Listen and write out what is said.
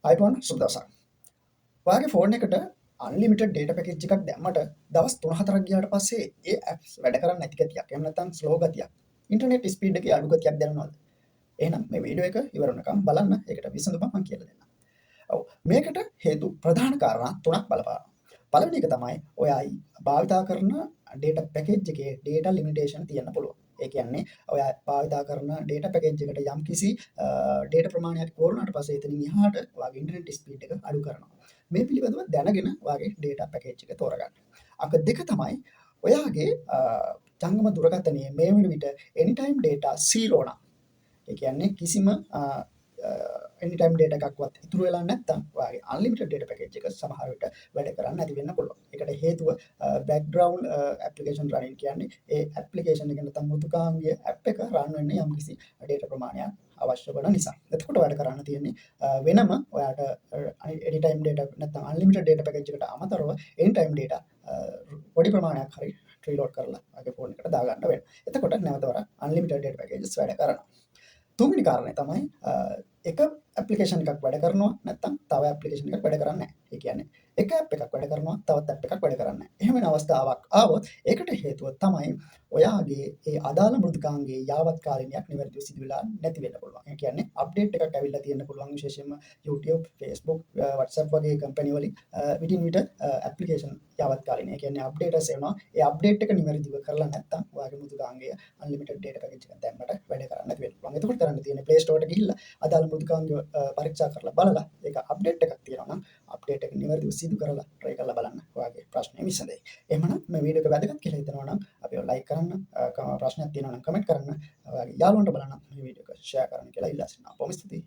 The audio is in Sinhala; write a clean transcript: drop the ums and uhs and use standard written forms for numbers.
iPhone සුබ දවසක්. ඔයාගේ ෆෝන් එකට අන්ලිමිටඩ් ඩේටා පැකේජ් එකක් දැම්මට දවස් 3-4ක් ගියාට පස්සේ ඒ ඇප්ස් වැඩ කරන්නේ නැති ගතියක්. එහෙම නැත්නම් ස්ලෝ ගතියක්. ඉන්ටර්නෙට් ස්පීඩ් එකේ අඩු ගතියක් දැනෙනවද? එහෙනම් මේ වීඩියෝ එක ඉවර වෙනකම් බලන්න. ඒකට විසඳුම මම කියලා දෙන්නම්. ඔව්. මේකට හේතු ප්‍රධාන කාරණා තුනක් බලපානවා. පළවෙනි එක තමයි ඔයා භාවිතා කරන ඩේටා පැකේජ් එකේ ඩේටා ලිමිටේෂන් තියෙන්න පුළුවන්. ඒ කියන්නේ ඔයා භාවිතා කරන ඩේටා පැකේජ් එකට යම්කිසි ඩේටා ප්‍රමාණයක් කෝරුනාට පස්සේ එතනින් එහාට ඔයාගේ ඉන්ටර්නෙට් ස්පීඩ් එක අඩු කරනවා. මේ පිළිබඳව දැනගෙන ඔයාගේ ඩේටා පැකේජ් එක තෝරගන්න. අංක දෙක තමයි ඔයාගේ ජංගම දුරකථනයේ මේ වන විට anytime data 0 නම් ඒ කියන්නේ කිසිම anytime data එකක්වත් ඉතුරු වෙලා නැත්නම් ඔයාගේ unlimited data package එක සමහර විට වැඩ කරන්නේ නැති වෙන්න පුළුවන්. ඒකට හේතුව background application running කියන්නේ ඒ application එක නැත්නම් මෘදුකාංගයේ app එක run වෙන්නේ යම්කිසි data ප්‍රමාණයක් අවශ්‍ය වන නිසා. එතකොට වැඩ කරන්න තියෙන්නේ වෙනම ඔයාට anytime data නැත්නම් unlimited data package එකට අමතරව anytime data පොඩි ප්‍රමාණයක් හරි රීලෝඩ් කරලා ඔයාගේ ෆෝන් එකට දාගන්න වෙනවා. එතකොට නැවත වර unlimited data packages වැඩ කරනවා. තුන්වෙනි කාරණය තමයි එක ඇප්ලිකේෂන් එකක් වැඩ කරනවා නැත්නම් තව ඇප්ලිකේෂන් එකක් වැඩ කරන්නේ නැහැ. ඒ කියන්නේ එක ඇප් එකක් වැඩ කරනවා තවත් ඇප් එකක් වැඩ කරන්නේ නැහැ. එහෙම වෙන අවස්ථාවක් ආවොත් ඒකට හේතුව තමයි ඔයාගේ ඒ අදාළ මෘදුකාංගයේ යාවත් කාලිනයක් නිවැරදිව සිදු වෙලා නැති වෙන්න පුළුවන්. ඒ කියන්නේ අප්ඩේට් එකක් ඇවිල්ලා තියෙන්න පුළුවන් විශේෂයෙන්ම YouTube, Facebook, WhatsApp වගේ කම්පැනි වලින් විටින් විට ඇප්ලිකේෂන් යාවත් කාලිනය. ඒ කියන්නේ අප්ඩේට්ස් එනවා. ඒ අප්ඩේට් එක නිවැරදිව කරලා නැත්නම් ඔයාගේ මෘදුකාංගයේ unlimited data package එකක් දැම්මට වැඩ කරන්නේ නැති වෙන්න පුළුවන්. එතකොට කරන්න තියෙන්නේ Play Store එකට ගිහිල්ලා අදාළ මෘදුකාංගය පරීක්ෂා කරලා බලලා ඒක අප්ඩේට් එකක් තියෙනවා නම් අප්ඩේට් එක නිවැරදිව සිදු කරලා try කරලා බලන්න ඔයාගේ ප්‍රශ්නේ විසඳෙයි. එහෙමනම් මේ වීඩියෝ එක වැදගත් කියලා හිතනවා නම් අපිව like කරන්න, ප්‍රශ්නයක් තියෙනවා නම් කමෙන්ට් කරන්න, ඔයාගේ යාළුවන්ට බලන්න මේ වීඩියෝ එක share කරන්න කියලා ඉල්ලා සිටිනවා. බොහොම ස්තුතියි.